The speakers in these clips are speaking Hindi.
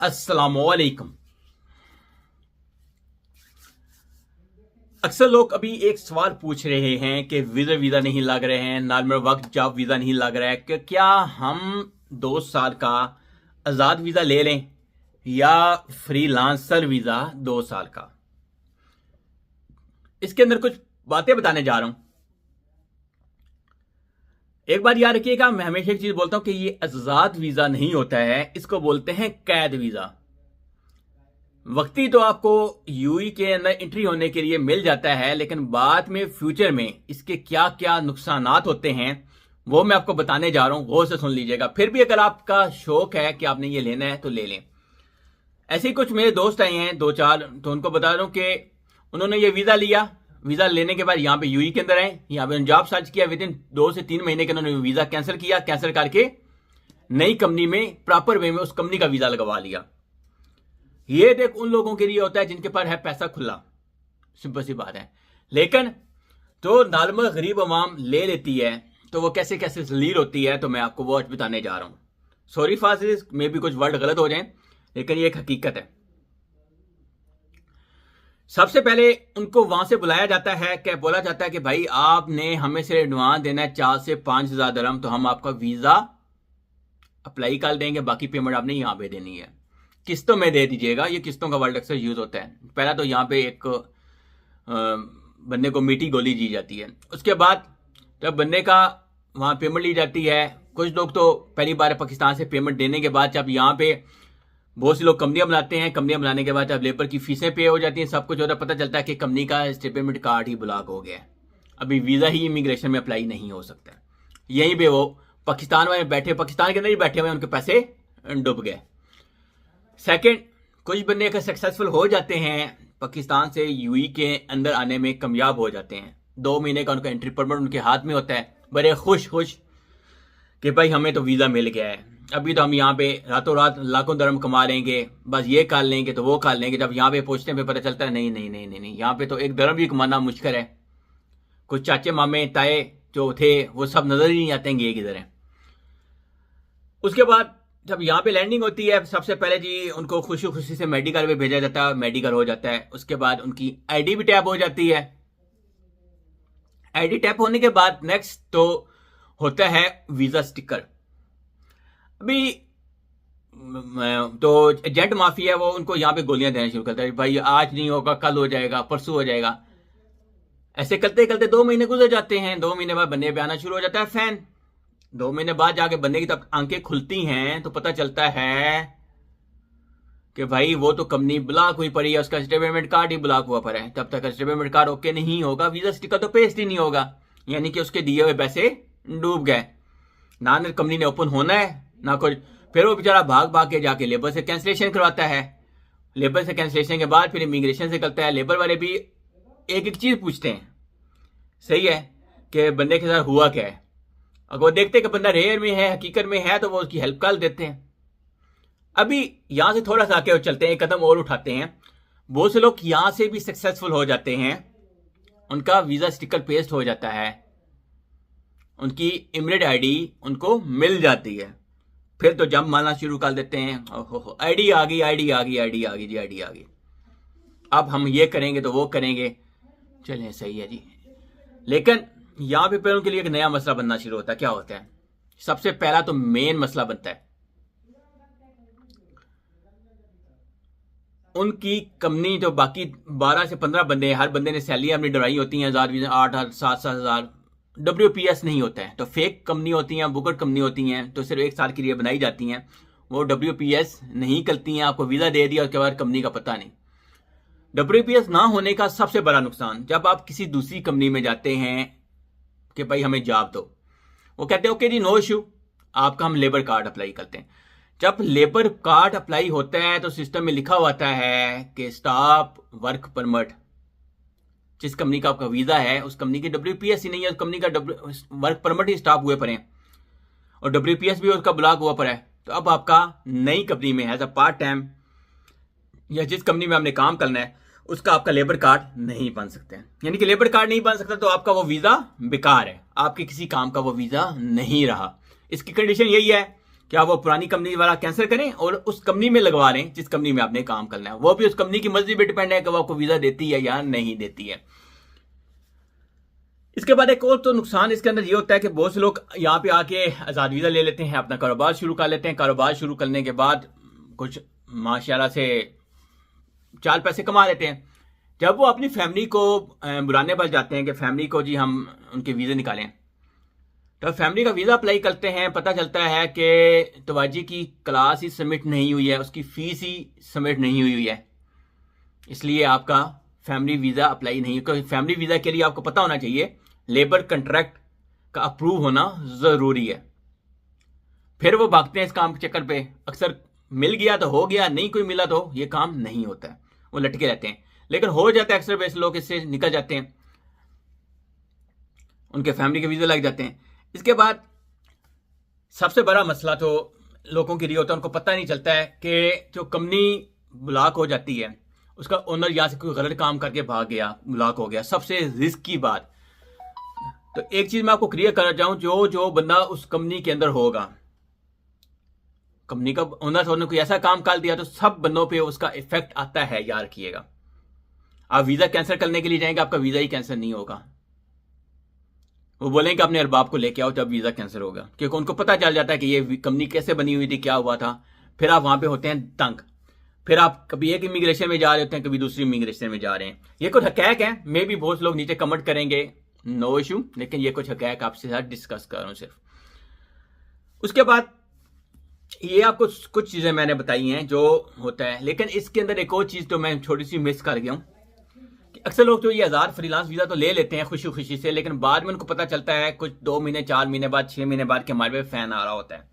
अस्सलामुअलैकुम। अक्सर लोग अभी एक सवाल पूछ रहे हैं कि वीज़ा नहीं लग रहे हैं, नॉर्मल वक्त जॉब वीज़ा नहीं लग रहा है कि क्या हम 2 साल का आज़ाद वीज़ा ले लें या फ्रीलांसर वीज़ा 2 साल का। इसके अंदर कुछ बातें बताने जा रहा हूं। एक बात याद रखिएगा, मैं हमेशा एक चीज बोलता हूं कि ये आज़ाद वीज़ा नहीं होता है, इसको बोलते हैं कैद वीज़ा। वक्ती तो आपको यूई के अंदर एंट्री होने के लिए मिल जाता है, लेकिन बाद में फ्यूचर में इसके क्या क्या नुकसानात होते हैं वो मैं आपको बताने जा रहा हूं। गौर से सुन लीजिएगा। फिर भी अगर आपका शौक है कि आपने ये लेना है तो ले लें। ऐसे ही कुछ मेरे दोस्त आए हैं 2-4, तो उनको बता रहा हूं कि उन्होंने ये वीज़ा लिया। वीज़ा लेने के बाद यहाँ पे यूई के अंदर आए, यहाँ पे जॉब सर्च किया। विद इन 2 से 3 महीने के उन्होंने वीज़ा कैंसिल किया। कैंसिल करके नई कंपनी में प्रॉपर वे में उस कंपनी का वीज़ा लगवा लिया। ये देख उन लोगों के लिए होता है जिनके पास है पैसा खुला, सिंपल सी बात है। लेकिन जो नॉर्मल गरीब अवाम ले लेती है तो वो कैसे कैसे जलील होती है, तो मैं आपको वो आज बताने जा रहा हूं। सॉरी फॉर दिस, मे भी कुछ वर्ड गलत हो जाएं, लेकिन ये एक हकीकत है। सबसे पहले उनको वहां से बुलाया जाता है, क्या बोला जाता है कि भाई आपने हमें से एडवांस देना है 4 से 5 हज़ार दिरहम, तो हम आपका वीजा अप्लाई कर देंगे, बाकी पेमेंट आपने यहां पे देनी है, किस्तों में दे दीजिएगा। ये किस्तों का वर्ड अक्सर यूज होता है। पहला तो यहाँ पे एक बंदे को मीठी गोली दी जाती है, उसके बाद जब बंदे का वहाँ पेमेंट ली जाती है। कुछ लोग तो पहली बार पाकिस्तान से पेमेंट देने के बाद जब यहाँ पे बहुत से लोग कंपनियां बनाते हैं, कंपनियां बनाने के बाद जब लेबर की फीसें पे हो जाती हैं, सब कुछ होता है, पता चलता है कि कंपनी का पेमेंट कार्ड ही ब्लॉक हो गया है, अभी वीज़ा ही इमिग्रेशन में अप्लाई नहीं हो सकता। यहीं पे वो पाकिस्तान में बैठे, पाकिस्तान के अंदर ही बैठे हुए, उनके पैसे डूब गए। सेकंड, कुछ बंदे अगर सक्सेसफुल हो जाते हैं, पाकिस्तान से यूई के अंदर आने में कामयाब हो जाते हैं, 2 महीने का उनका एंट्री परमिट उनके हाथ में होता है, बड़े खुश कि भाई हमें तो वीज़ा मिल गया है, अभी तो हम यहाँ पे रातों रात लाखों दरम कमा लेंगे, बस ये कर लेंगे तो वो कर लेंगे। जब यहाँ पे पहुंचने पे पता चलता है नहीं नहीं नहीं नहीं नहीं, यहाँ पे तो एक दरम भी कमाना मुश्किल है। कुछ चाचे मामे ताए जो थे वो सब नजर ही नहीं आते हैं, ये किधर है। उसके बाद जब यहाँ पे लैंडिंग होती है, सबसे पहले जी उनको खुशी खुशी से मेडिकल में भेजा जाता है, मेडिकल हो जाता है। उसके बाद उनकी आईडी भी टैप हो जाती है। आईडी टैप होने के बाद नेक्स्ट तो होता है वीजा स्टिकर। अभी तो एजेंट माफिया है वो उनको यहाँ पे गोलियां देना शुरू करता है, भाई आज नहीं होगा, कल हो जाएगा, परसों हो जाएगा। ऐसे करते करते 2 महीने गुजर जाते हैं। 2 महीने बाद बंदे पे आना शुरू हो जाता है फैन। 2 महीने बाद जाके बंदे की तब आंखें खुलती हैं तो पता चलता है कि भाई वो तो कंपनी ब्लॉक हुई पड़ी है, उसका स्टेटमेंट कार्ड ही ब्लॉक हुआ पड़ा है। तब तक स्टेटमेंट कार्ड ओके नहीं होगा, वीजा स्टिकर तो पेस्ट ही नहीं होगा, यानी कि उसके दिए हुए पैसे डूब गए। ना कंपनी ने ओपन होना है ना कुछ। फिर वो बेचारा भाग भाग के जाके लेबर से कैंसिलेशन करवाता है। लेबर से कैंसिलेशन के बाद फिर इमिग्रेशन से करता है। लेबर वाले भी एक एक चीज पूछते हैं, सही है, कि बंदे के साथ हुआ क्या है। अगर वो देखते हैं कि बंदा रेयर में है, हकीकत में है, तो वो उसकी हेल्प कर देते हैं। अभी यहां से थोड़ा सा आके चलते हैं, एक कदम और उठाते हैं। बहुत से लोग यहां से भी सक्सेसफुल हो जाते हैं, उनका वीजा स्टिकर पेस्ट हो जाता है, उनकी इमिग्रेट आईडी उनको मिल जाती है। फिर तो जंप मारना शुरू कर देते हैं, ओहो आईडी आ गई, आईडी आ गई, आईडी आ गई जी, आईडी आ गई, अब हम ये करेंगे तो वो करेंगे, चलें सही है जी। लेकिन यहां पे फिर उनके लिए एक नया मसला बनना शुरू होता है। क्या होता है? सबसे पहला तो मेन मसला बनता है, उनकी कंपनी जो बाकी 12 से 15 बंदे, हर बंदे ने सैलरी अपनी डराई होती हैं 1000, 8, 7 हज़ार। WPS नहीं होता है, तो फेक कंपनी होती हैं, बुकट कंपनी होती हैं, तो सिर्फ 1 साल के लिए बनाई जाती हैं। वो WPS नहीं करती हैं, आपको वीजा दे दिया, उसके बाद कंपनी का पता नहीं। WPS ना होने का सबसे बड़ा नुकसान, जब आप किसी दूसरी कंपनी में जाते हैं कि भाई हमें जॉब दो, वो कहते हैं ओके जी नो इशू, आपका हम लेबर कार्ड अप्लाई करते हैं। जब लेबर कार्ड अप्लाई होता है तो सिस्टम में लिखा होता है कि स्टॉप वर्क परमिट। जिस कंपनी का आपका वीजा है उस कंपनी की WPS ही नहीं है, उस कंपनी का वर्क परमिट ही स्टॉप हुए पड़े हैं और WPS भी उसका ब्लॉक हुआ पड़ा है। तो अब आपका नई कंपनी में एज अ पार्ट टाइम या जिस कंपनी में आपने काम करना है उसका आपका लेबर कार्ड नहीं बन सकते हैं। यानी कि लेबर कार्ड नहीं बन सकता तो आपका वो वीजा बेकार है, आपके किसी काम का वो वीजा नहीं रहा। इसकी कंडीशन यही है क्या वो पुरानी कंपनी वाला कैंसिल करें और उस कंपनी में लगवा लें जिस कंपनी में आपने काम करना है। वो भी उस कंपनी की मर्जी पे डिपेंड है कि वो आपको वीजा देती है या नहीं देती है। इसके बाद एक और तो नुकसान इसके अंदर ये होता है कि बहुत से लोग यहाँ पे आके आज़ाद वीज़ा ले लेते हैं, अपना कारोबार शुरू कर लेते हैं। कारोबार शुरू करने के बाद कुछ माशाल्लाह से 4 पैसे कमा लेते हैं। जब वो अपनी फैमिली को बुलाने पर जाते हैं कि फैमिली को जी हम उनके वीज़े निकालें, तो फैमिली का वीज़ा अप्लाई करते हैं, पता चलता है कि तवाजी की क्लास ही सबमिट नहीं हुई है, उसकी फ़ीस ही सबमिट नहीं हुई है, इसलिए आपका फैमिली वीज़ा अप्लाई नहीं। क्योंकि फैमिली वीज़ा के लिए आपको पता होना चाहिए लेबर कंट्रैक्ट का अप्रूव होना ज़रूरी है। फिर वो भागते हैं इस काम के चक्कर पे। अक्सर मिल गया तो हो गया, नहीं कोई मिला तो ये काम नहीं होता है, वो लटके रहते हैं। लेकिन हो जाता है, अक्सर वैसे लोग इससे निकल जाते हैं, उनके फैमिली के वीज़ा लग जाते हैं। इसके बाद सबसे बड़ा मसला तो लोगों के लिए होता है, उनको पता नहीं चलता है कि जो कंपनी ब्लॉक हो जाती है, उसका ओनर यहाँ से कोई गलत काम करके भाग गया, ब्लॉक हो गया। सबसे रिस्क की बात तो एक चीज मैं आपको क्लियर करना चाहूं, जो बंदा उस कंपनी के अंदर होगा, कंपनी का ओनर होने कोई ऐसा काम कर दिया तो सब बंदों पे उसका इफेक्ट आता है, याद रखिएगा। आप वीजा कैंसिल करने के लिए जाएंगे, आपका वीजा ही कैंसिल नहीं होगा। वो बोलेंगे अपने अरबाब को लेके आओ, तब वीजा कैंसिल होगा, क्योंकि उनको पता चल जाता है कि ये कंपनी कैसे बनी हुई थी, क्या हुआ था। फिर आप वहां पे होते हैं तंग। फिर आप कभी एक इमिग्रेशन में जा रहे होते हैं, कभी दूसरी इमिग्रेशन में जा रहे हैं। ये कुछ हकैक है, मे भी बहुत लोग नीचे कमेंट करेंगे, नो इशू, लेकिन ये कुछ हकैक आपसे साथ डिस्कस कर रहा हूं सिर्फ। उसके बाद ये आपको कुछ चीजें मैंने बताई हैं जो होता है, लेकिन इसके अंदर एक और चीज तो मैं छोटी सी मिस कर गया हूं कि अक्सर लोग जो ये 1000 फ्रीलांस वीजा तो ले लेते हैं खुशी खुशी से, लेकिन बाद में उनको पता चलता है कुछ 2 महीने 4 महीने बाद 6 महीने बाद के हमारे पे फैन आ रहा होता है।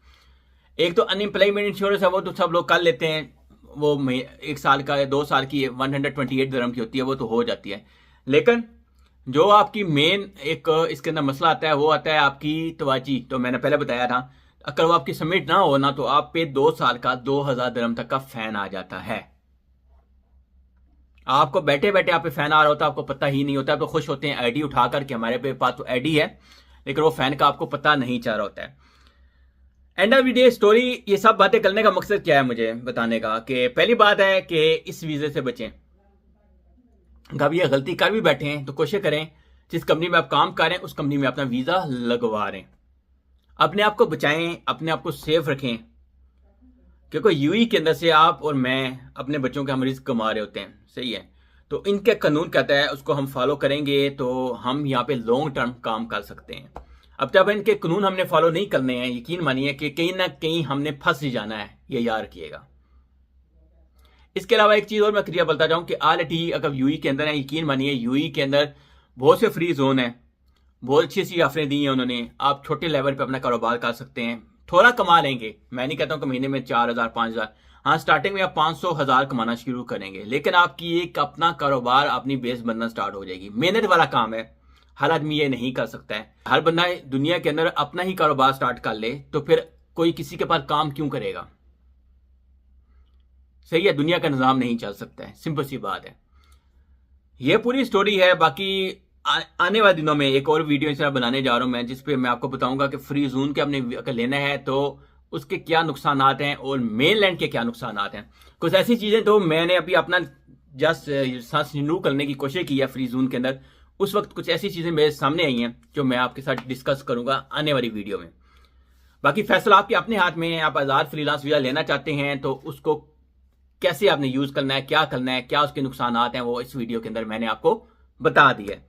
एक तो अनएम्प्लॉयमेंट इंश्योरेंस है, वो तो सब लोग कर लेते हैं, वो 1 साल का 2 साल की 128 दिरहम की होती है, वो तो हो जाती है। लेकिन जो आपकी मेन एक इसके अंदर मसला आता है, वो आता है आपकी तवाजी। तो मैंने पहले बताया था, अगर वो आपकी सबमिट ना हो ना, तो आप पे 2 साल का 2000 दिरहम तक का फैन आ जाता है। आपको बैठे बैठे आप पे फैन आ रहा होता है, आपको पता ही नहीं होता। आप तो खुश होते हैं आईडी उठा करके, हमारे पास तो आईडी है, लेकिन वो फैन का आपको पता नहीं चल रहा होता है। End of the day story, ये सब बातें करने का मकसद क्या है मुझे बताने का, कि पहली बात है कि इस वीजे से बचें। कभी ये गलती कर भी बैठे हैं तो कोशिश करें जिस कंपनी में आप काम कर रहे हैं उस कंपनी में अपना वीजा लगवा रहे हैं। अपने आप को बचाएं, अपने आप को सेफ रखें, क्योंकि यूई के अंदर से आप और मैं अपने बच्चों के हम रिस्क कमा रहे होते हैं, सही है। तो इनके कानून कहता है उसको हम फॉलो करेंगे तो हम यहाँ पे लॉन्ग टर्म काम कर सकते हैं। अब जब इनके कानून हमने फॉलो नहीं करने हैं, यकीन मानिए कि कहीं ना कहीं हमने फंस ही जाना है, ये याद रखिएगा। इसके अलावा एक चीज और मैं क्लियर बताता हूं कि ऑलरेडी अगर यूई के अंदर है, यकीन मानिए यूई के अंदर बहुत से फ्री जोन है, बहुत अच्छी अच्छी ऑफरें दी हैं उन्होंने। आप छोटे लेवल पे अपना कारोबार कर सकते हैं, थोड़ा कमा लेंगे। मैं नहीं कहता हूं कि महीने में 4000 5000, हाँ स्टार्टिंग में आप 500 1000 कमाना शुरू करेंगे, लेकिन आपकी एक अपना कारोबार अपनी बेस बनना स्टार्ट हो जाएगी। मेहनत वाला काम है, हर आदमी ये नहीं कर सकता है। हर बंदा दुनिया के अंदर अपना ही कारोबार स्टार्ट कर ले तो फिर कोई किसी के पास काम क्यों करेगा, सही है। दुनिया का निजाम नहीं चल सकता है, सिंपल सी बात है। ये पूरी स्टोरी है। बाकी आने वाले दिनों में एक और वीडियो इस तरह बनाने जा रहा हूं मैं, जिसपे मैं आपको बताऊंगा कि फ्री जोन के अपने अगर लेना है तो उसके क्या नुकसान हैं और मेन लैंड के क्या नुकसान हैं। कुछ ऐसी चीजें तो मैंने अभी अपना जस्ट सांस रिन्यू करने की कोशिश की है फ्री जोन के अंदर, उस वक्त कुछ ऐसी चीजें मेरे सामने आई हैं जो मैं आपके साथ डिस्कस करूंगा आने वाली वीडियो में। बाकी फैसला आपके अपने हाथ में है। आप 1000 फ्रीलांस वीजा लेना चाहते हैं तो उसको कैसे आपने यूज करना है, क्या करना है, क्या उसके नुकसान हैं, वो इस वीडियो के अंदर मैंने आपको बता दिया है।